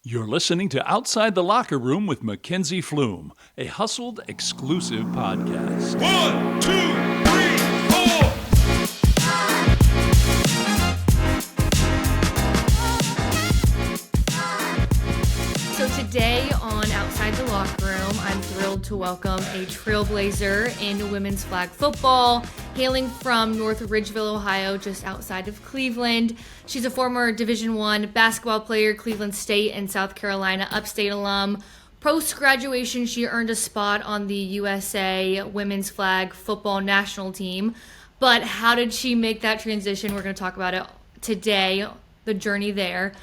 You're listening to Outside the Locker Room with Mackenzie Pflum, a Hustled exclusive podcast. 1, 2, 3, 4. So today on Outside the Locker Room, I'm thrilled to welcome a trailblazer in women's flag football, hailing from North Ridgeville, Ohio, just outside of Cleveland. She's a former Division I basketball player, Cleveland State and South Carolina Upstate alum. Post-graduation, she earned a spot on the USA women's flag football national team. But how did she make that transition? We're going to talk about it today, the journey there.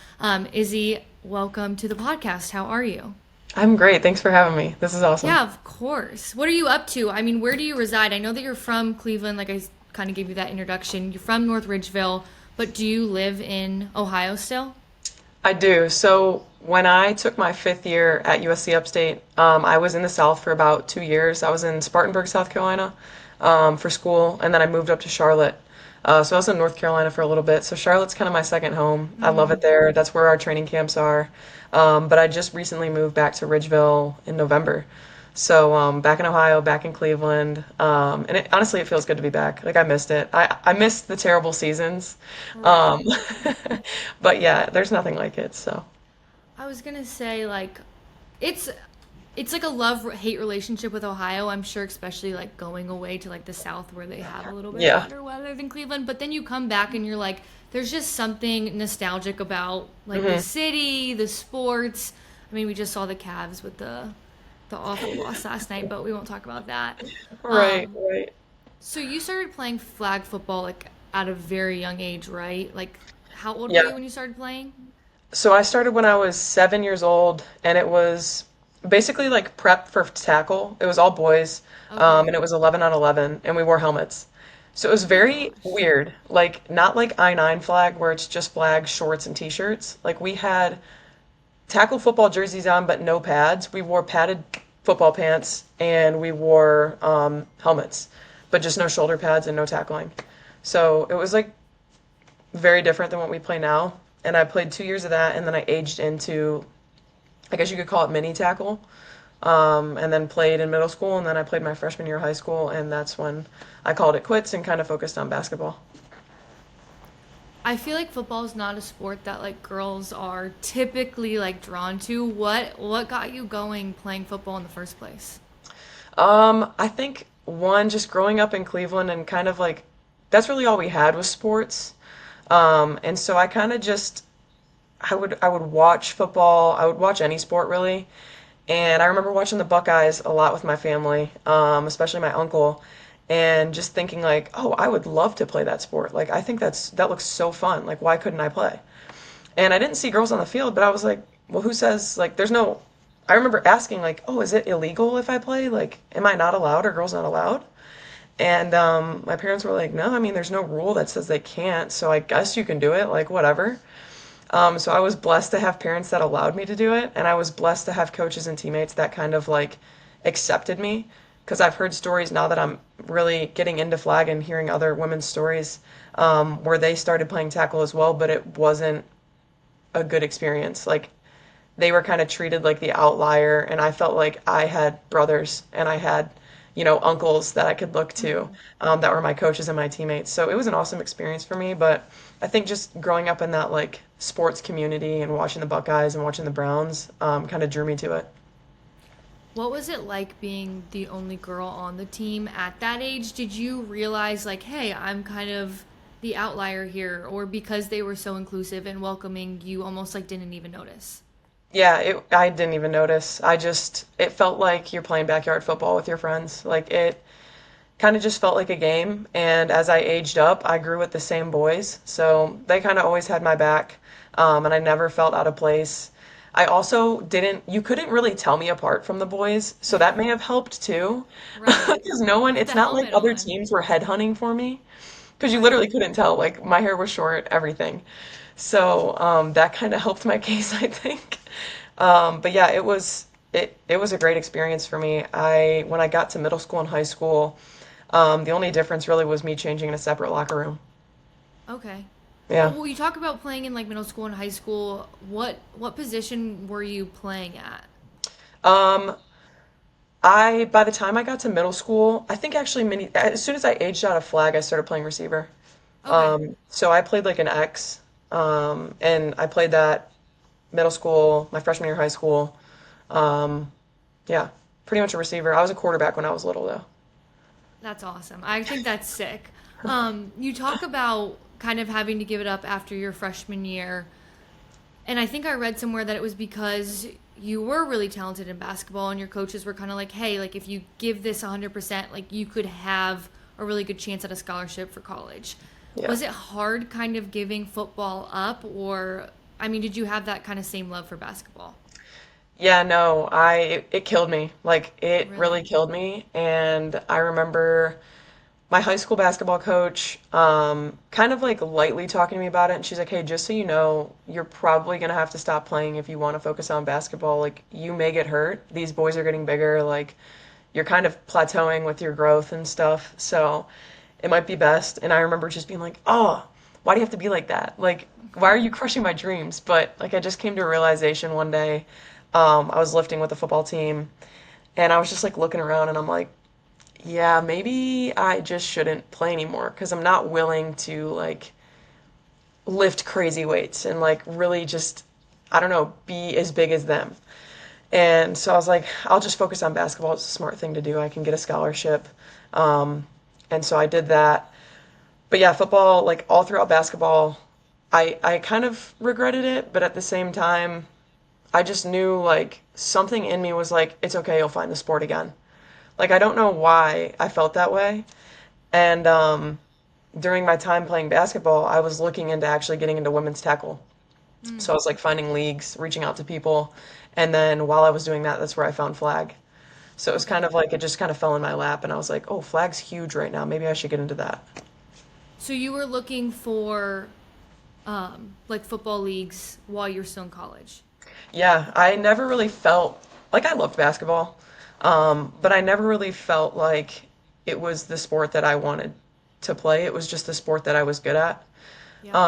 Izzy, welcome to the podcast. How are you? I'm great. Thanks for having me. This is awesome. Yeah, of course. What are you up to? I mean, where do you reside? I know that you're from Cleveland, like I kind of gave you that introduction. You're from North Ridgeville, but do you live in Ohio still? I do. So when I took my fifth year at USC Upstate, I was in the South for about 2 years. I was in Spartanburg, South Carolina, for school, and then I moved up to Charlotte. So I was in North Carolina for a little bit. So Charlotte's kind of my second home. I love it there. That's where our training camps are. But I just recently moved back to Ridgeville in November. So back in Ohio, back in Cleveland. Honestly, it feels good to be back. Like I missed it. I missed the terrible seasons. Um, but yeah, there's nothing like it. So I was gonna say it's it's like a love-hate relationship with Ohio. I'm sure, especially like going away to like the South where they have a little bit yeah. better weather than Cleveland. But then you come back and you're like, there's just something nostalgic about like the city, the sports. I mean, we just saw the Cavs with the awful loss last night, but we won't talk about that. Right, Um, right. so you started playing flag football like at a very young age, right? Like, how old were Yeah. you when you started playing? So I started when I was 7 years old, and it was basically like prep for tackle. It was all boys, Okay. and it was 11 on 11, and we wore helmets. So it was Oh my very gosh. weird. Like, not like I-9 flag where it's just flags, shorts, and t-shirts. Like, we had tackle football jerseys on, but no pads. We wore padded football pants, and we wore helmets, but just no shoulder pads and no tackling. So it was like very different than what we play now. And I played 2 years of that, and then I aged into, I guess you could call it mini tackle, and then played in middle school, and then I played my freshman year of high school, and that's when I called it quits and kind of focused on basketball. I feel like football is not a sport that like girls are typically like drawn to. What got you going playing football in the first place? I think one, just growing up in Cleveland and kind of like that's really all we had was sports. And so I kind of just I would watch football. I would watch any sport really. And I remember watching the Buckeyes a lot with my family, especially my uncle, and just thinking like, oh, I would love to play that sport. Like I think that looks so fun. Like why couldn't I play? And I didn't see girls on the field, but I was like, well, who says like there's no I remember asking like, oh, is it illegal if I play? Like, am I not allowed? Are girls not allowed? And my parents were like, no, I mean, there's no rule that says they can't, so I guess you can do it, like, whatever. So I was blessed to have parents that allowed me to do it, and I was blessed to have coaches and teammates that kind of like accepted me. Because I've heard stories now that I'm really getting into flag and hearing other women's stories where they started playing tackle as well, but it wasn't a good experience. Like, they were kind of treated like the outlier, and I felt like I had brothers and I had, uncles that I could look to that were my coaches and my teammates. So it was an awesome experience for me. But I think just growing up in that like sports community and watching the Buckeyes and watching the Browns kind of drew me to it. What was it like being the only girl on the team at that age? Did you realize like, hey, I'm kind of the outlier here, or because they were so inclusive and welcoming, you almost like didn't even notice? Yeah, I didn't even notice. It felt like you're playing backyard football with your friends. Like it kind of just felt like a game. And as I aged up, I grew with the same boys. So they kind of always had my back. And I never felt out of place. I also you couldn't really tell me apart from the boys. So that may have helped too. Right. Because With it's the not like helmet other on. teams were headhunting for me. Because you Right. literally couldn't tell. Like my hair was short, everything. So that kind of helped my case, I think. But yeah, it was a great experience for me. I When I got to middle school and high school, the only difference really was me changing in a separate locker room. Okay. Yeah. Well, you talk about playing in like middle school and high school. What position were you playing at? Um, by the time I got to middle school, I think actually as soon as I aged out of flag, I started playing receiver. Okay, So I played like an X, and I played that middle school, my freshman year of high school. Um, yeah, pretty much a receiver. I was a quarterback when I was little though. that's awesome. I think that's sick. You talk about kind of having to give it up after your freshman year. And I think I read somewhere that it was because you were really talented in basketball and your coaches were kind of like, hey, like if you give this 100%, like you could have a really good chance at a scholarship for college. Yeah. Was it hard kind of giving football up or, I mean, did you have that kind of same love for basketball? Yeah, no, it killed me. Like it really Really? killed me. And I remember my high school basketball coach kind of like lightly talking to me about it, and she's like, "Hey, just so you know, you're probably gonna have to stop playing if you want to focus on basketball. Like you may get hurt. These boys are getting bigger. Like you're kind of plateauing with your growth and stuff. So it might be best." And I remember just being like, "Oh, why do you have to be like that? Like why are you crushing my dreams?" But like I just came to a realization one day. I was lifting with the football team, and I was just like looking around, and I'm like, yeah, maybe I just shouldn't play anymore because I'm not willing to like lift crazy weights and like really just, I don't know, be as big as them. And so I was like, I'll just focus on basketball. It's a smart thing to do. I can get a scholarship. Um, and so I did that. But yeah, football, like all throughout basketball, I kind of regretted it, but at the same time, I just knew like something in me was like, it's okay, you'll find the sport again. Like I don't know why I felt that way. And during my time playing basketball, I was looking into actually getting into women's tackle. So I was like finding leagues, reaching out to people, and then while I was doing that, that's where I found flag. So it was kind Okay. of like it just kind of fell in my lap, and I was like, oh, flag's huge right now. Maybe I should get into that. So you were looking for like football leagues while you're still in college. Yeah, I never really felt like I loved basketball, but I never really felt like it was the sport that I wanted to play. It was just the sport that I was good at. Yep.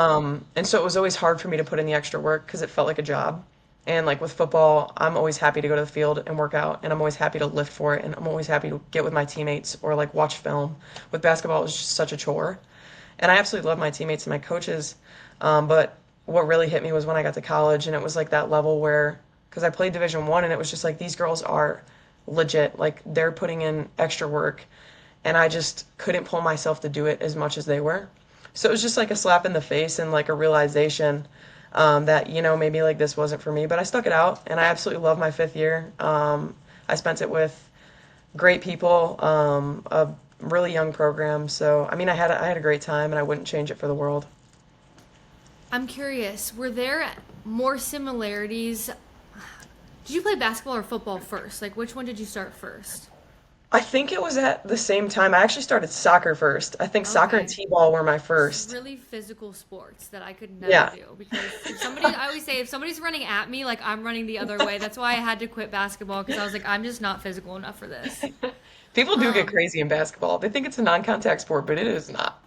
And so it was always hard for me to put in the extra work because it felt like a job. And like with football, I'm always happy to go to the field and work out, and I'm always happy to lift for it, and I'm always happy to get with my teammates or like watch film. With basketball, it was just such a chore. And I absolutely love my teammates and my coaches. But what really hit me was when I got to college, and it was like that level where, because I played Division One, and it was just like these girls are legit, like they're putting in extra work, and I just couldn't pull myself to do it as much as they were. So it was just like a slap in the face and like a realization that, you know, maybe like this wasn't for me. But I stuck it out, and I absolutely love my fifth year. I spent it with great people, a really young program. So, I mean, I had a great time, and I wouldn't change it for the world. I'm curious, were there more similarities? Did you play basketball or football first? Like, which one did you start first? I think it was at the same time. I actually started soccer first. I think soccer and Okay. t-ball were my Just first. really physical sports that I could never Yeah. do because if somebody, I always say, if somebody's running at me, like I'm running the other way. That's why I had to quit basketball because I was like, I'm just not physical enough for this. People do get Um, crazy in basketball. They think it's a non-contact sport, but it is not.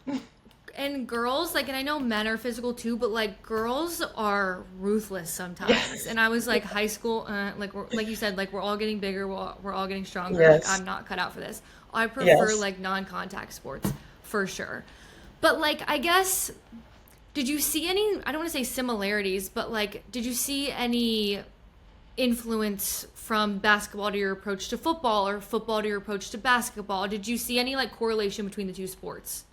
and girls, like, and I know men are physical too, but like girls are ruthless sometimes. Yes. And I was like, high school, like you said, like we're all getting bigger, we're all getting stronger. Like Yes. I'm not cut out for this. I prefer Yes. like non-contact sports for sure. But like, I guess, did you see any? I don't want to say similarities, but like, did you see any influence from basketball to your approach to football, or football to your approach to basketball? Did you see any like correlation between the two sports?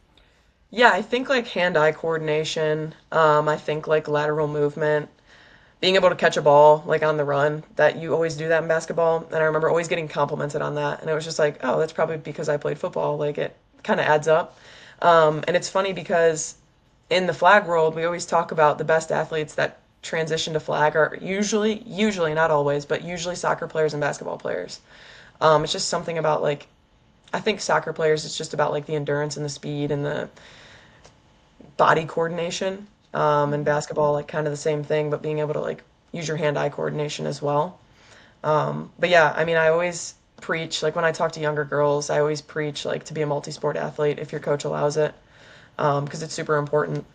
Yeah, I think like hand-eye coordination, I think like lateral movement, being able to catch a ball like on the run, that you always do that in basketball. And I remember always getting complimented on that. And it was just like, oh, that's probably because I played football. Like it kind of adds up. And it's funny because in the flag world, we always talk about the best athletes that transition to flag are usually, not always, but usually soccer players and basketball players. It's just something about like, I think soccer players, it's just about like the endurance and the speed and the body coordination. And Mm-hmm. basketball, like kind of the same thing, but being able to like use your hand-eye coordination as well. But yeah, I mean, I always preach, like when I talk to younger girls, I always preach like to be a multi-sport athlete if your coach allows it, because it's super important.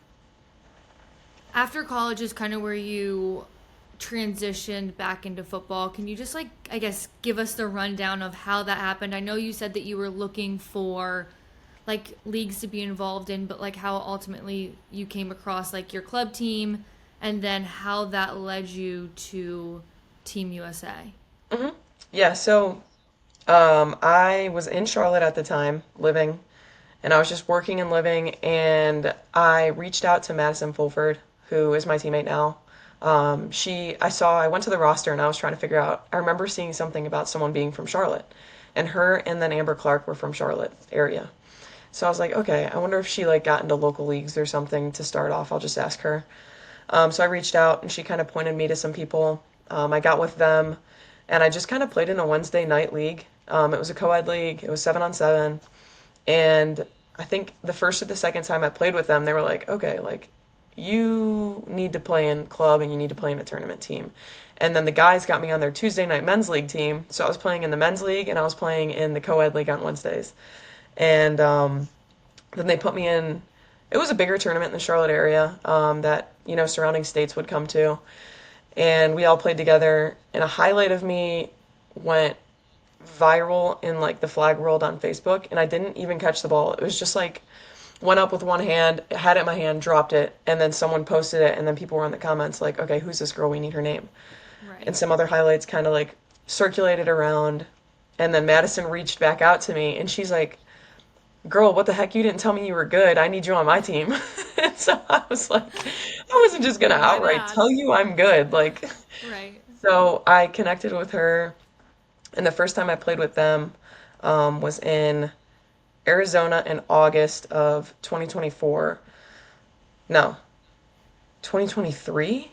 After college is kind of where you transitioned back into football. Can you just like I guess give us the rundown of how that happened? I know you said that you were looking for like leagues to be involved in, but like how ultimately you came across like your club team and then how that led you to Team USA. Hmm. Yeah, so I was in Charlotte at the time, living, and I was just working and living, and I reached out to Madison Fulford, who is my teammate now. I went to the roster and I was trying to figure out, I remember seeing something about someone being from Charlotte, and her and then Amber Clark were from Charlotte area. So I was like, okay, I wonder if she like got into local leagues or something to start off. I'll just ask her. So I reached out and she kind of pointed me to some people. I got with them and I just kind of played in a Wednesday night league. It was a co-ed league. It was 7-on-7. And I think the first or the second time I played with them, they were like, okay, like you need to play in club and you need to play in a tournament team. And then the guys got me on their Tuesday night men's league team. So I was playing in the men's league and I was playing in the co-ed league on Wednesdays. And then they put me in. It was a bigger tournament in the Charlotte area that surrounding states would come to, and we all played together. And a highlight of me went viral in like the flag world on Facebook, and I didn't even catch the ball. It was just like went up with one hand, had it in my hand, dropped it, and then someone posted it, and then people were in the comments like, "Okay, who's this girl? We need her name." Right. And some other highlights kind of like circulated around, and then Madison reached back out to me, and she's like, girl, what the heck? You didn't tell me you were good. I need you on my team. And so I was like, I wasn't just gonna My outright bad. tell you I'm good. Like, Right. so I connected with her, and the first time I played with them was in Arizona in August of 2024. No, 2023?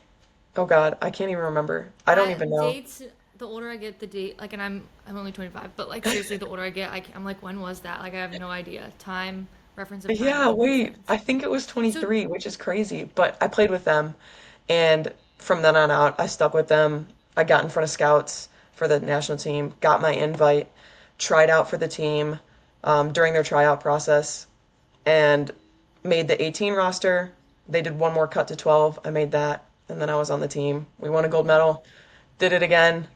Oh God, I can't even remember. I don't I even know. dates the older I get the date like and I'm only 25 but like seriously the older I get I'm like when was that like I have no idea time reference of time Yeah, doesn't make wait. sense I think it was so 23, which is crazy. But I played with them, and from then on out, I stuck with them. I got in front of scouts for the national team, got my invite, tried out for the team during their tryout process, and made the 18 roster. They did one more cut to 12. I made that, and then I was on the team. We won a gold medal. Did it again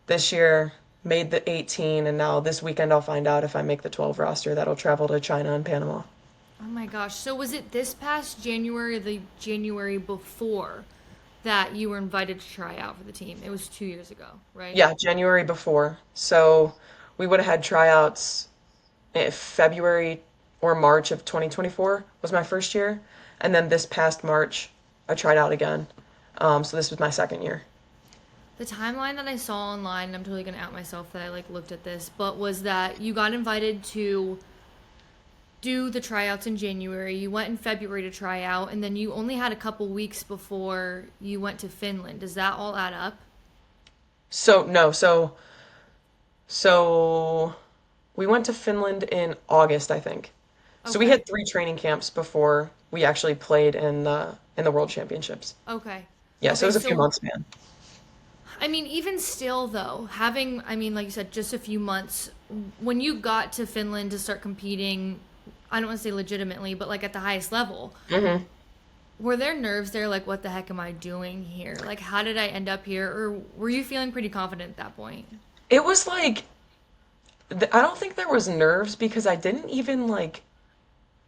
this year, made the 18, and now this weekend I'll find out if I make the 12 roster. That'll travel to China and Panama. oh my gosh so was it this past January or the January before that you were invited to try out for the team it was 2 years ago right Yeah, January before. So we would have had tryouts in February or March of 2024 was my first year. And then this past March, I tried out again. So this was my second year. the timeline that I saw online and I'm totally gonna out myself that I like looked at this but was that you got invited to do the tryouts in January. You went in February to try out, and then you only had a couple weeks before you went to Finland. Does that all add up? So no, so we went to Finland in August, I think. So we Okay. had 3 training camps before we actually played in the World Championships. Okay. Yeah, so it Okay, was a few so months, man. I mean, even still though, having I mean, like you said, just a few months, when you got to Finland to start competing, I don't want to say legitimately, but like at the highest level, Hmm. were there nerves there like what the heck am I doing here? Like how did I end up here? Or were you feeling pretty confident at that point? It was like I don't think there was nerves because I didn't even like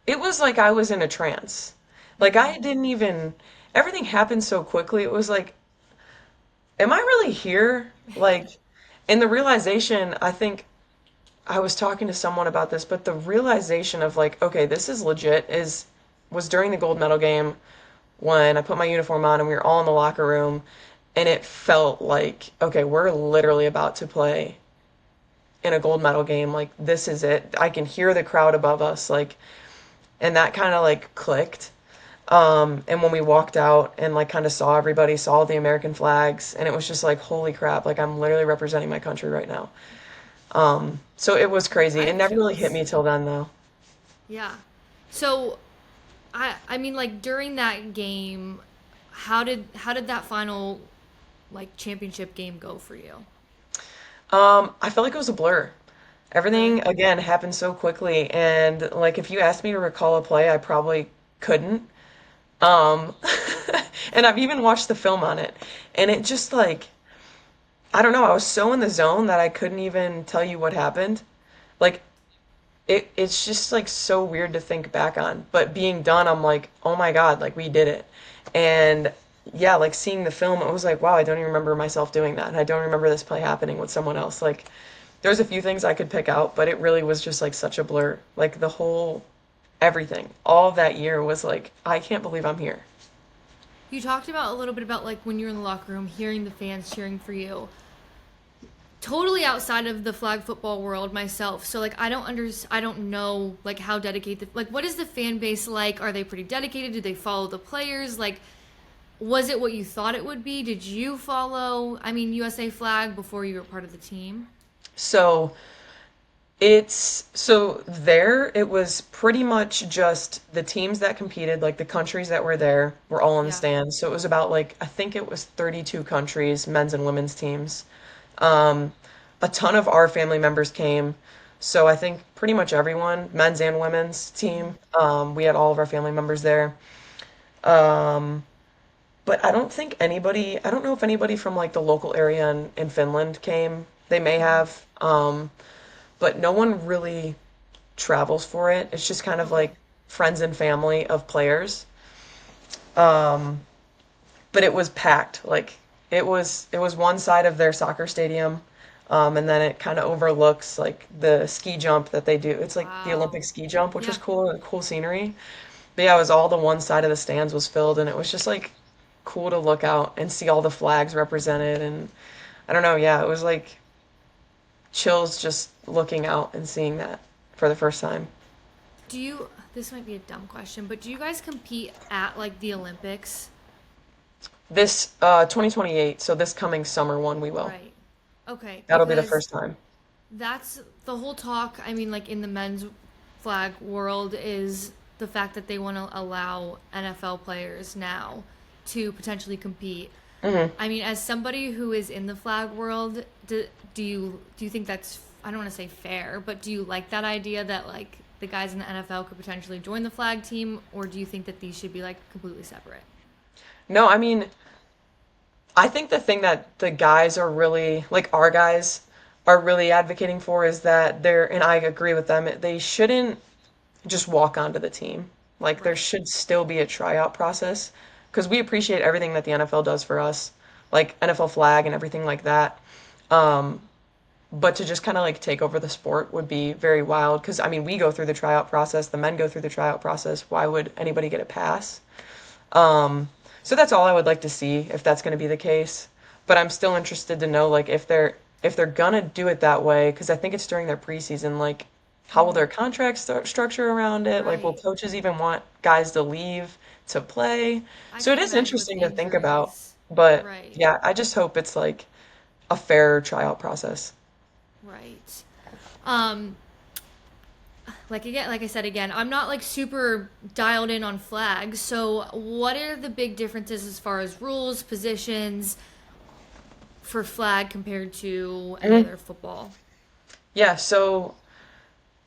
it was like I was in a trance. Like I didn't even everything happened so quickly. It was like, am I really here? Like, and the realization, I think I was talking to someone about this, but the realization of like, okay, this is legit is was during the gold medal game when I put my uniform on and we were all in the locker room and it felt like, okay, we're literally about to play in a gold medal game. Like this is it. I can hear the crowd above us. Like, and that kind of like clicked. And when we walked out and like kind of saw everybody, saw the American flags, and it was just like, holy crap, like I'm literally representing my country right now. So it was crazy. I It have never really hit chills. me till then though. Yeah. So I mean like during that game, how did that final like championship game go for you? I felt like it was a blur. Everything Really? again happened so quickly, and like if you asked me to recall a play, I probably couldn't. Um, And I've even watched the film on it. And it just like, I don't know, I was so in the zone that I couldn't even tell you what happened. Like it's just like so weird to think back on. But being done, I'm like, oh my God, like we did it. And yeah, like seeing the film, it was like, wow, I don't even remember myself doing that. And I don't remember this play happening with someone else. Like there's a few things I could pick out, but it really was just like such a blur. Like the whole everything, all of that year was like, I can't believe I'm here. You talked about a little bit about like when you're in the locker room, hearing the fans cheering for you. Totally outside of the flag football world myself. So like I don't know like how dedicated like what is the fan base like? Are they pretty dedicated? Do they follow the players? Like was it what you thought it would be? Did you follow USA flag before you were part of the team? So so there it was pretty much just the teams that competed, like the countries that were there were all in the Yeah. stands. So it was about like I think it was 32 countries, men's and women's teams. Um, a ton of our family members came. So I think pretty much everyone, men's and women's team, we had all of our family members there. Um, but I don't know if anybody from like the local area in Finland came. They may have, but no one really travels for it. It's just kind of Okay. like friends and family of players. Um, but it was packed. Like it was one side of their soccer stadium, and then it kind of overlooks like the ski jump that they do. It's like the Olympic Wow. ski jump, which was Yeah. cool, cool scenery. But yeah, it was all the one side of the stands was filled, and it was just like cool to look out and see all the flags represented. And I don't know, yeah, it was like chills just looking out and seeing that for the first time. Do you this might be a dumb question, but do you guys compete at like the Olympics? This 2028, so this coming summer one we will. Right. Okay, That'll be the because first time. that's the whole talk. Like in the men's flag world, is the fact that they want to allow NFL players now to potentially compete. Hmm. As somebody who is in the flag world, do you think that's I don't want to say fair, but do you like that idea that like the guys in the NFL could potentially join the flag team, or do you think that these should be like completely separate? No, I mean, I think the thing that the guys are really, like our guys are really advocating for is that and I agree with them, they shouldn't just walk onto the team. Like there Right. should still be a tryout process because we appreciate everything that the NFL does for us, like NFL flag and everything like that. Um, but to just kind of like take over the sport would be very wild because I mean, we go through the tryout process, the men go through the tryout process. Why would anybody get a pass? Um, so that's all I would like to see if that's going to be the case. But I'm still interested to know like if they're gonna do it that way because I think it's during their preseason. Like, how will their contracts structure around it? Like, will Right. coaches even want guys to leave to play? I So it can is imagine with interesting to think about. injuries. But Right. yeah, I just hope it's like a fair tryout process. Right. Um, like I said again, I'm not like super dialed in on flags. So, what are the big differences as far as rules, positions for flag compared to any Mhm. other football? Yeah, so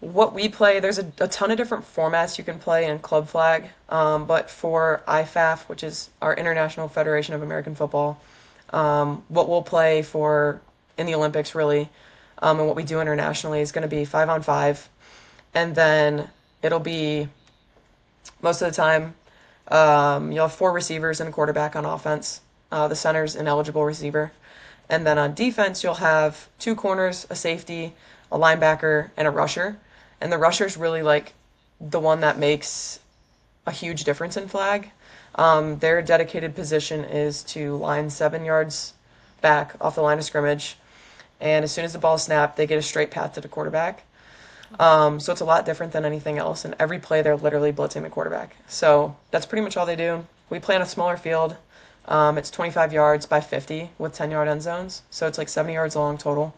what we play, there's a ton of different formats you can play in club flag. But for IFAF, which is our International Federation of American Football, what we'll play for in the Olympics really, and what we do internationally is going to be 5-on-5, and then it'll be most of the time you'll have four receivers and a quarterback on offense. The center's an eligible receiver, and then on defense you'll have two corners, a safety, a linebacker, and a rusher. And the rusher's really like the one that makes a huge difference in flag. Their dedicated position is to line 7 yards back off the line of scrimmage, and as soon as the ball snapped, they get a straight path to the quarterback. Okay. So it's a lot different than anything else. And every play, they're literally blitzing the quarterback. So that's pretty much all they do. We play on a smaller field. It's 25 yards by 50 with 10-yard end zones. So it's like 70 yards long total.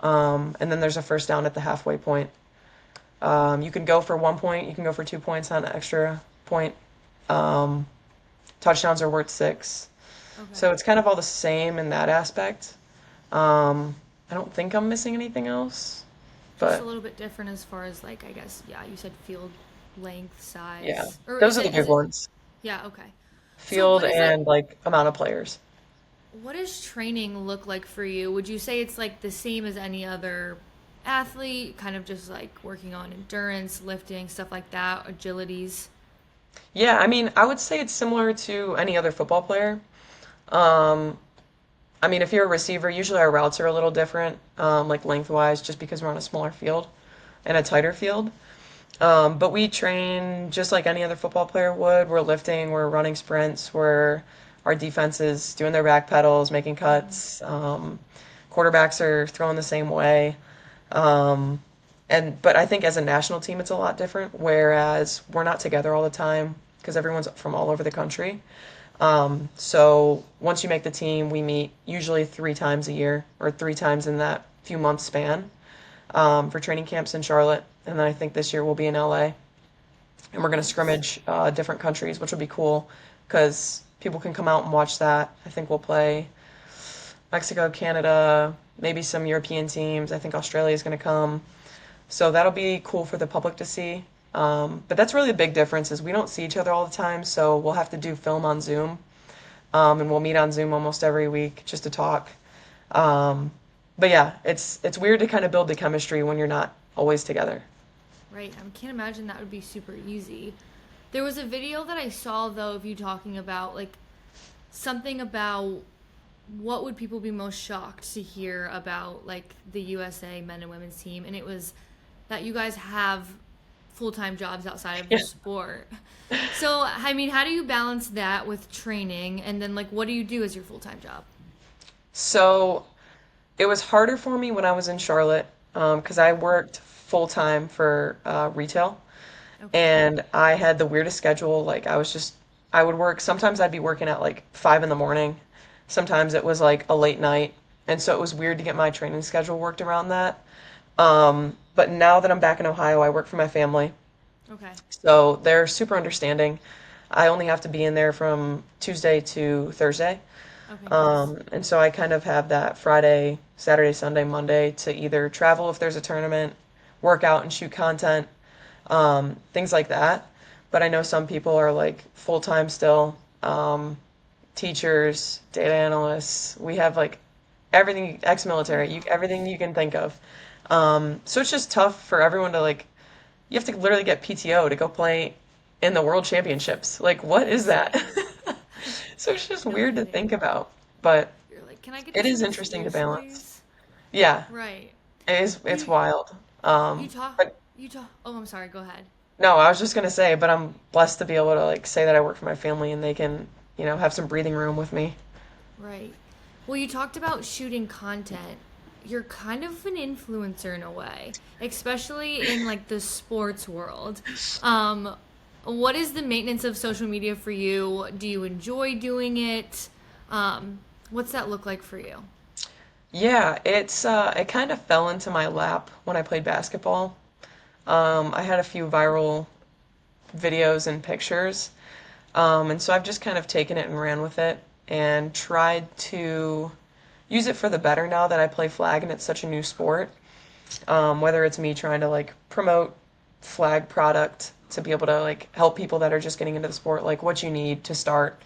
And then there's a first down at the halfway point. You can go for 1 point. You can go for 2 points on an extra point. Um, Touchdowns are worth six. So Okay. it's kind of all the same in that aspect. I don't think I'm missing anything else, Just a but little bit different as far as like yeah, you said field length, yeah, size. Or those is are the it big ones. yeah, okay. So field what is it? and like amount of players. What does training look like for you? Would you say it's like the same as any other athlete, kind of just like working on endurance, lifting, stuff like that, agilities? Yeah, I mean, I would say it's similar to any other football player. Um, I mean, if you're a receiver, usually our routes are a little different, like lengthwise, just because we're on a smaller field and a tighter field. But we train just like any other football player would. We're lifting, we're running sprints, our defense is doing their back pedals, making cuts. Quarterbacks are throwing the same way. Um, but I think as a national team, it's a lot different. Whereas we're not together all the time because everyone's from all over the country. So once you make the team, we meet usually 3 times a year or 3 times in that few month span for training camps in Charlotte. And then I think this year we'll be in LA. And we're going to Nice. scrimmage different countries, which will be cool because people can come out and watch that. I think we'll play Mexico, Canada, maybe some European teams. I think Australia is going to come. So that'll be cool for the public to see. But that's really the big difference is we don't see each other all the time, so we'll have to do film on Zoom, and we'll meet on Zoom almost every week just to talk. Um, but yeah, it's weird to kind of build the chemistry when you're not always together. Right. I can't imagine that would be super easy. There was a video that I saw though of you talking about like something about what would people be most shocked to hear about like the USA men and women's team, and it was that you guys have full-time jobs outside of the Yeah. sport. So, I mean, how do you balance that with training, and then like what do you do as your full-time job? So it was harder for me when I was in Charlotte because I worked full time for retail. Okay. And I had the weirdest schedule. Like I would work, sometimes I'd be working at like 5 in the morning. Sometimes it was like a late night. And so it was weird to get my training schedule worked around that. But now that I'm back in Ohio, I work for my family. Okay. So they're super understanding. I only have to be in there from Tuesday to Thursday. Okay, nice. And so I kind of have that Friday, Saturday, Sunday, Monday to either travel if there's a tournament, work out and shoot content, things like that. But I know some people are like full time still, teachers, data analysts. We have like everything Oh my ex-military, everything gosh. you can think of. So it's just tough for everyone to like. You have to literally get PTO to go play in the World Championships. Like, what is that? Seriously. So it's just No weird to think kidding. about, but You're like, can I get it this is in interesting to excuse, balance. please? Yeah, Right. it's You wild. you talk But you talk. Oh, I'm sorry. Go ahead. no, I was just gonna say, but I'm blessed to be able to like say that I work for my family and they can, have some breathing room with me. Right. Well, you talked about shooting content. You're kind of an influencer in a way, especially in like the sports world. Um, what is the maintenance of social media for you? Do you enjoy doing it? What's that look like for you? Yeah, it kind of fell into my lap when I played basketball. I had a few viral videos and pictures. And so I've just kind of taken it and ran with it and tried to use it for the better now that I play flag and it's such a new sport. Whether it's me trying to like promote flag product to be able to like help people that are just getting into the sport, like what you need to start,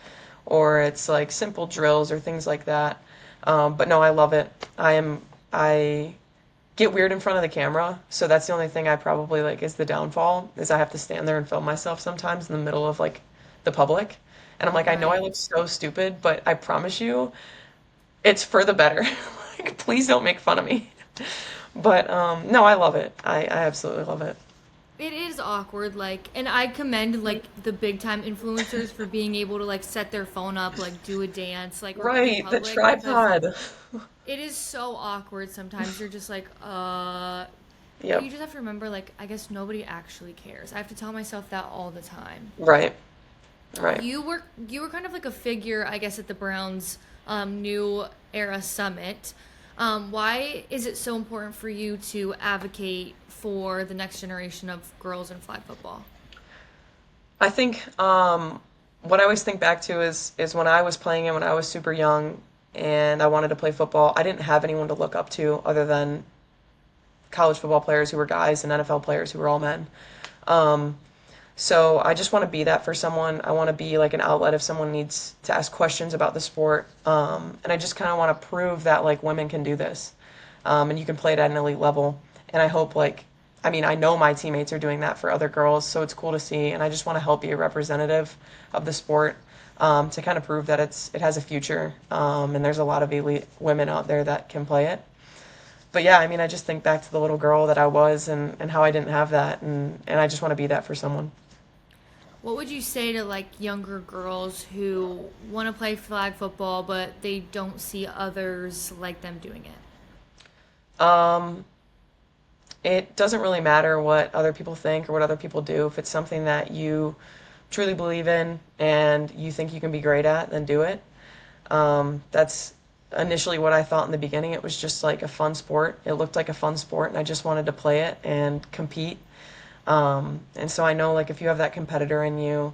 or it's like simple drills or things like that. But no, I love it. I get weird in front of the camera, so that's the only thing I probably like is the downfall is I have to stand there and film myself sometimes in the middle of like the public. And I'm like, I know I look Right. so stupid, but I promise you, it's for the better. Like, please don't make fun of me. But no, I love it. I absolutely love it. It is awkward, like, and I commend like the big time influencers for being able to like set their phone up, like do a dance, like in Right, the public because tripod. it is so awkward sometimes. You're just like, but Yep. you just have to remember, like, I guess nobody actually cares. I have to tell myself that all the time. Right. Right. You were kind of like a figure, I guess, at the Browns' new era summit. Why is it so important for you to advocate for the next generation of girls in flag football? I think what I always think back to is when I was playing it when I was super young and I wanted to play football. I didn't have anyone to look up to other than college football players who were guys and NFL players who were all men. Um, So I just want to be that for someone. I want to be like an outlet if someone needs to ask questions about the sport. And I just kind of want to prove that like women can do this. And you can play it at an elite level. And I hope like, I mean, I know my teammates are doing that for other girls, so it's cool to see. And I just want to help be a representative of the sport to kind of prove that it has a future. And there's a lot of elite women out there that can play it. But yeah, I mean, I just think back to the little girl that I was and how I didn't have that. And I just want to be that for someone. What would you say to like younger girls who want to play flag football but they don't see others like them doing it? Um, it doesn't really matter what other people think or what other people do. If it's something that you truly believe in and you think you can be great at, then do it. That's initially what I thought in the beginning. It was just like a fun sport. It looked like a fun sport, and I just wanted to play it and compete. And so I know like if you have that competitor in you,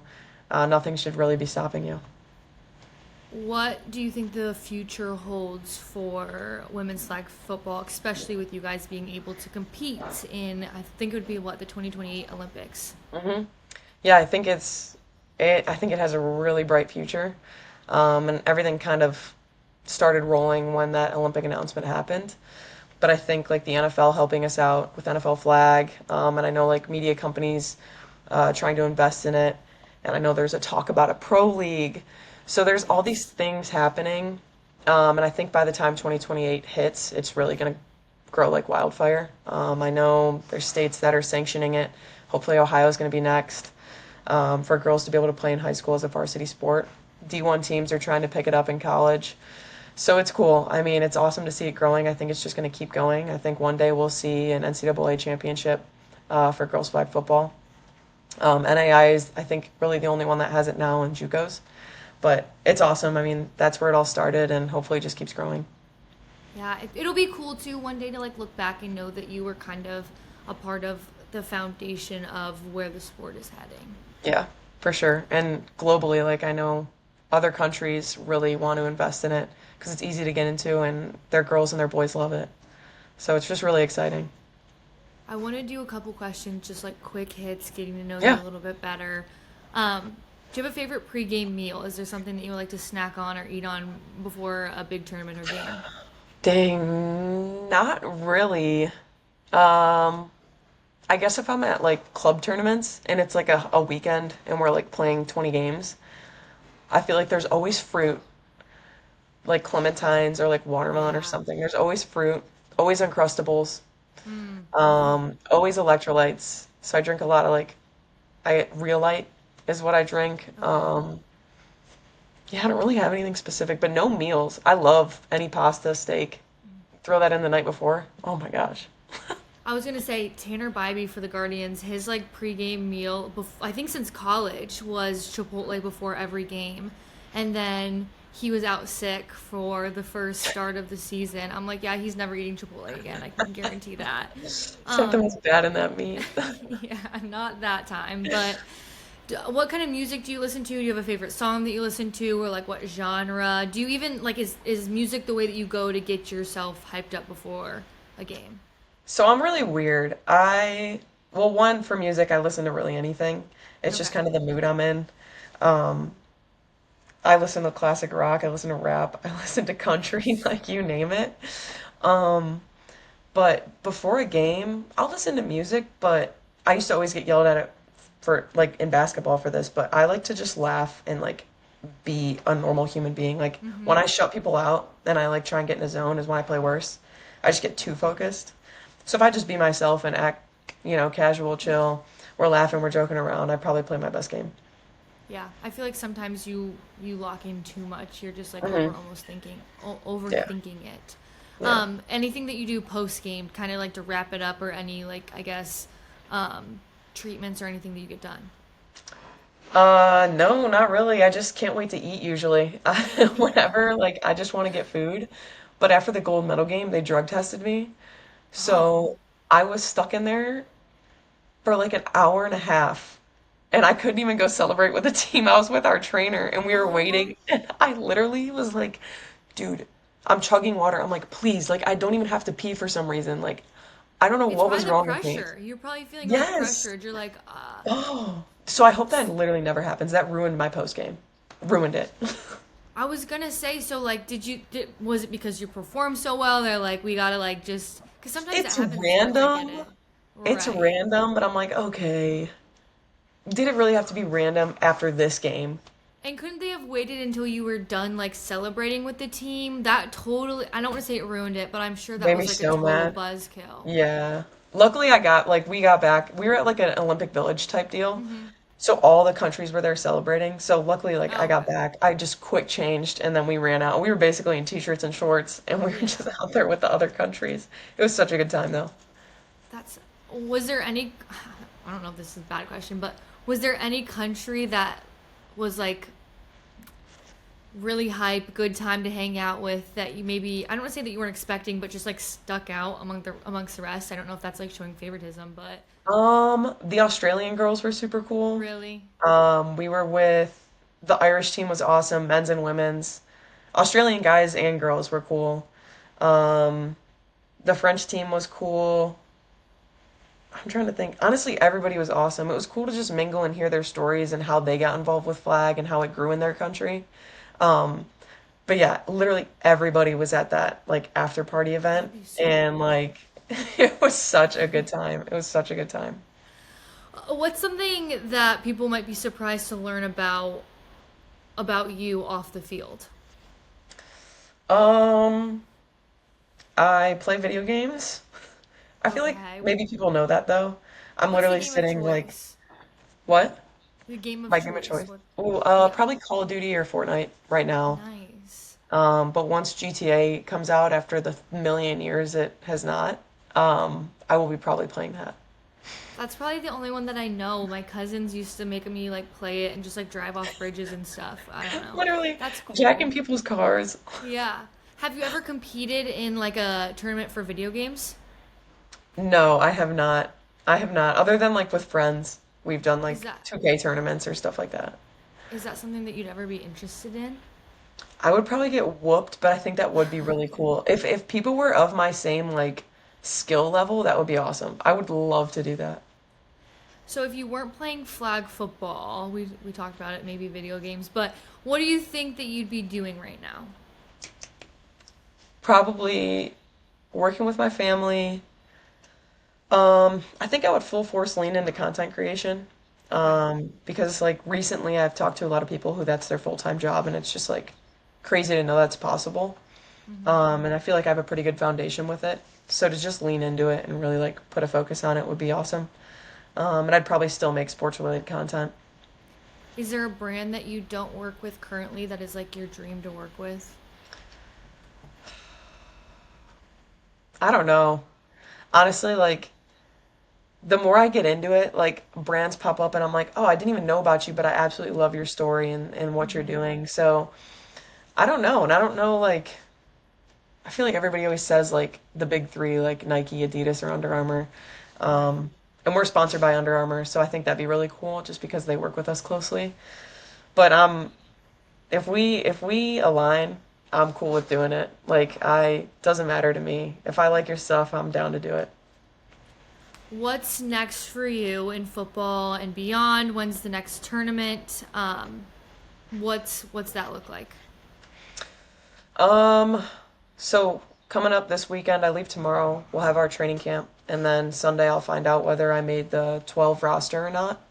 nothing should really be stopping you. What do you think the future holds for women's flag football, especially with you guys being able to compete in, I think it would be what, the 2028 Olympics? hmm Yeah, I think it has a really bright future. And everything kind of started rolling when that Olympic announcement happened. But I think like the NFL helping us out with NFL flag, and I know like media companies trying to invest in it, and I know there's a talk about a pro league. So there's all these Yes. things happening, and I think by the time 2028 hits, it's really gonna grow like wildfire. I know there's states that are sanctioning it. Hopefully, Ohio is going to be next for girls to be able to play in high school as a varsity sport. D1 teams are trying to pick it up in college. So it's cool. I mean, it's awesome to see it growing. I think it's just going to keep going. I think one day we'll see an NCAA championship for girls flag football. NAI is, I think, really the only one that has it now in JUCOs. But it's awesome. I mean, that's where it all started, and hopefully it just keeps growing. Yeah, it'll be cool too one day to like look back and know that you were kind of a part of the foundation of where the sport is heading. Yeah, for sure. And globally, like I know other countries really want to invest in it because it's easy to get into, and their girls and their boys love it. So it's just really exciting. I want to do a couple questions, just like quick hits, getting to know you Yeah. a little bit better. Do you have a favorite pregame meal? Is there something that you like to snack on or eat on before a big tournament or game? Dang, not really. Um, I guess if I'm at like club tournaments and it's like a weekend and we're like playing 20 games, I feel like there's always fruit, like clementines or like watermelon or Yeah. something. There's always fruit, always Uncrustables, Mm-hmm. always electrolytes. So I drink a lot of like I Real Light is what I drink. Okay. Yeah, I don't really have anything specific, but no meals. I love any pasta, steak. Throw that in the night before. Oh my gosh. I was gonna say Tanner Bybee for the Guardians. His like pregame meal, I think since college, was Chipotle before every game, and then he was out sick for the first start of the season. I'm like, yeah, he's never eating Chipotle again. I can guarantee that. Something Um, was bad in that meat. yeah, not that time. But what kind of music do you listen to? Do you have a favorite song that you listen to, or like what genre? Do you even like is music the way that you go to get yourself hyped up before a game? So I'm really weird. Well, one, for music, I listen to really anything. It's just Okay. kind of the mood I'm in. Um, I listen to classic rock, I listen to rap, I listen to country, like you name it. Um, but before a game, I'll listen to music, but I used to always get yelled at it for like in basketball for this, but I like to just laugh and like be a normal human being. Like when Mm-hmm. I shut people out and I like try and get in a zone is when I play worse. I just get too focused. So if I just be myself and act, casual, chill, we're laughing, we're joking around, I probably play my best game. Yeah, I feel like sometimes you lock in too much. You're just like hmm Yeah, overthinking it. yeah. Anything that you do post game, kind of like to wrap it up, or any like I guess um, treatments or anything that you get done. No, not really. I just can't wait to eat usually. Whenever, like, I just want to get food. But after the gold medal game, they drug tested me. Oh, So I was stuck in there for like an hour and a half. And I couldn't even go celebrate with the team. I was with our trainer and we were oh, waiting. And I literally was like, dude, I'm chugging water. I'm like, please, like, I don't even have to pee for some reason. Like, I don't know it's what probably was the wrong with me. pressure. You're probably feeling like Yes. pressured. You're like, ah. Oh, So I hope that literally never happens. That ruined my post game. Ruined it. I was gonna say, so like, was it because you performed so well? They're like, we gotta like just, because sometimes that It's happens in sports. I get random. it. It's Right. random, but I'm like, okay. Did it really have to be random after this game? And couldn't they have waited until you were done like celebrating with the team? That totally, I don't want to say it ruined it, but I'm sure that Made me was like a so total mad. buzzkill. Yeah. Luckily, I got like we got back. We were at like an Olympic Village type deal. Mm-hmm. So all the countries were there celebrating. So luckily, like I Oh, got okay. back. I just quick changed and then we ran out. We were basically in t-shirts and shorts and we were just Yeah. out there with the other countries. It was such a good time though. That's, was there any, I don't know if this is a bad question, but was there any country that was like really hype, good time to hang out with that you maybe, I don't want to say that you weren't expecting, but just like stuck out amongst the rest? I don't know if that's like showing favoritism, but The Australian girls were super cool. really. We were with the Irish team was awesome, men's and women's. Australian guys and girls were cool. Um, the French team was cool. I'm trying to think. Honestly, everybody was awesome. It was cool to just mingle and hear their stories and how they got involved with flag and how it grew in their country. Um, but yeah, literally everybody was at that like after party event That'd be so and cool. like it was such a good time. It was such a good time. What's something that people might be surprised to learn about you off the field? Um, I play video games. I feel like Okay. maybe people know that though. I'm What's the literally game of sitting like, choice? what? The game of My game of choice. choice. What? Oh, Yeah. probably Call of Duty or Fortnite right now. Nice. But once GTA comes out after the million years it has not, I will be probably playing that. That's probably the only one that I know. My cousins used to make me like play it and just like drive off bridges and stuff. I don't know. Literally That's cool. jacking people's cars. Yeah. Have you ever competed in like a tournament for video games? No, I have not. I have not. Other than like with friends, we've done Is like that 2K tournaments or stuff like that. is that something that you'd ever be interested in? I would probably get whooped, but I think that would be really cool. If people were of my same like skill level, that would be awesome. I would love to do that. So if you weren't playing flag football, we talked about it, maybe video games, but what do you think that you'd be doing right now? Probably working with my family. I think I would full force lean into content creation. Okay. Because like recently I've talked to a lot of people who that's their full-time job and it's just like crazy to know that's possible. Hmm. And I feel like I have a pretty good foundation with it. So to just lean into it and really like put a focus on it would be awesome. And I'd probably still make sports related content. Is there a brand that you don't work with currently that is like your dream to work with? I don't know. Honestly, like the more I get into it, like brands pop up and I'm like, oh, I didn't even know about you, but I absolutely love your story and what you're Hmm. doing. So I don't know. And I don't know, like, I feel like everybody always says like the big three, like Nike, Adidas, or Under Armour. Right. And we're sponsored by Under Armour, so I think that'd be really cool just because they work with us closely. But if we align, I'm cool with doing it. Like I doesn't matter to me. If I like your stuff, I'm down to do it. What's next for you in football and beyond? When's the next tournament? What's that look like? Um, so coming up this weekend, I leave tomorrow. We'll have our training camp, and then Sunday I'll find out whether I made the 12 roster or not.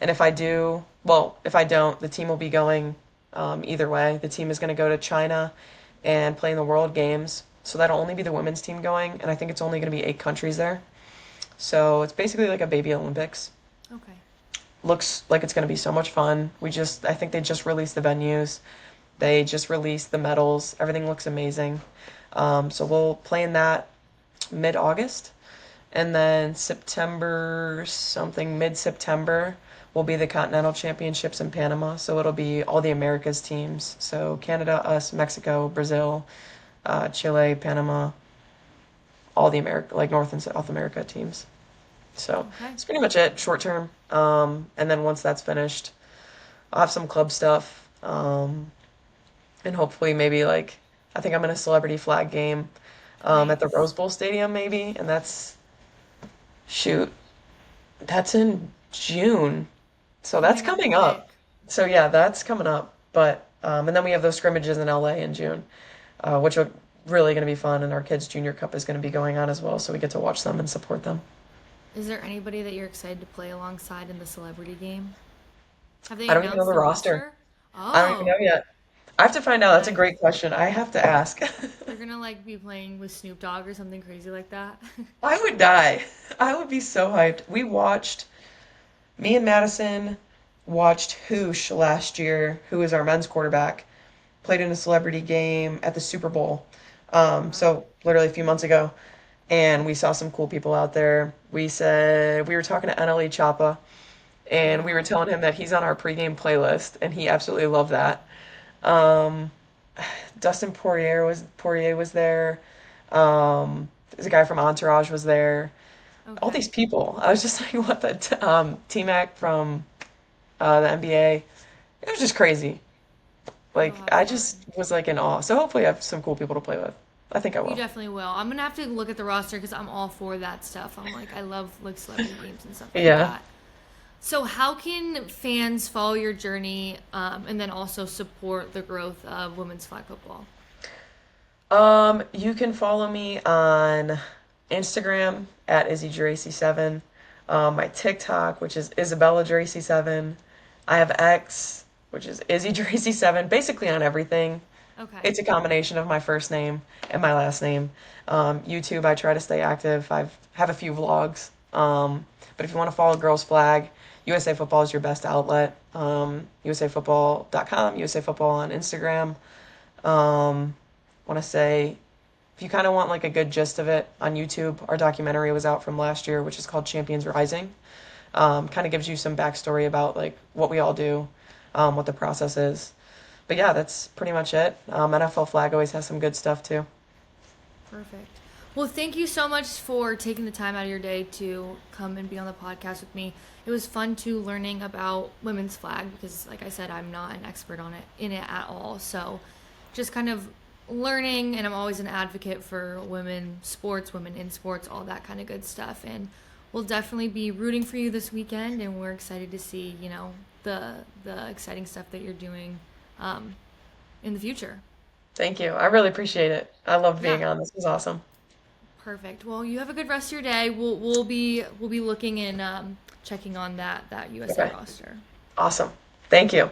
And if I do, well, if I don't, the team will be going either way. The team is going to go to China and play in the World Games. So that'll only be the women's team going, and I think it's only going to be 8 countries there. So it's basically like a baby Olympics. Okay. Looks like it's going to be so much fun. I think they just released the venues. They just released the medals. Everything looks amazing. So we'll play in that mid-August. And then September something, mid-September, will be the Continental Championships in Panama. So it'll be all the Americas teams. So Canada, us, Mexico, Brazil, Chile, Panama, all the like North and South America teams. So Okay. that's pretty much it, short term. And then once that's finished, I'll have some club stuff. And hopefully maybe like I think I'm in a celebrity flag game at the Rose Nice. Bowl Stadium maybe, and that's shoot, that's in June. So that's Coming up coming up. quick. So yeah, that's coming up. But and then we have those scrimmages in LA in June, which are really going to be fun. And our kids' junior cup is going to be going on as well, so we get to watch them and support them. Is there anybody that you're excited to play alongside in the celebrity game? Have they I don't even know announced the the roster. roster? I don't even know Oh, yet. I have to find out. That's a nice. great question. I have to ask. They're gonna like be playing with Snoop Dogg or something crazy like that. I would die. I would be so hyped. Me and Madison watched Hoosh last year, who is our men's quarterback, played in a celebrity game at the Super Bowl. Wow. So literally a few months ago, and we saw some cool people out there. We were talking to NLE Choppa, and we were Oh, telling him that he's on our pregame playlist, and he absolutely loved that. Um, Dustin Poirier was there. There's a guy from Entourage was there. All these okay. people. I was just like, what the T-Mac from the NBA. It was just crazy. You'll Like have I just fun. was like in awe. So hopefully I have some cool people to play with. I think I You will. definitely will. I'm gonna have to look at the roster because I'm all for that stuff. I'm like, I love like celebrity games and stuff like Yeah. that. So, how can fans follow your journey and then also support the growth of women's flag football? You can follow me on Instagram at Izzy Geraci 7. My TikTok, which is Isabella Geraci 7. I have X, which is Izzy Geraci 7. Basically on everything. Okay. It's a combination of my first name and my last name. YouTube, I try to stay active. Have a few vlogs. But if you want to follow Girls Flag, USA Football is your best outlet. USAFootball.com, USA Football on Instagram. Want to say if you kind of want like a good gist of it on YouTube, our documentary was out from last year, which is called Champions Rising. Kind of gives you some backstory about like what we all do, what the process is. But yeah, that's pretty much it. NFL Flag always has some good stuff too. Perfect. Well, thank you so much for taking the time out of your day to come and be on the podcast with me. It was fun to learning about women's flag because, like I said, I'm not an expert on it in it at all. So, just kind of learning, and I'm always an advocate for women sports, women in sports, all that kind of good stuff. And we'll definitely be rooting for you this weekend, and we're excited to see, the exciting stuff that you're doing um, in the future. Thank you. I really appreciate it. I love Yeah. being on. This was awesome. Perfect. Well, you have a good rest of your day. We'll be looking and checking on that USA Okay. roster. Awesome. Thank you.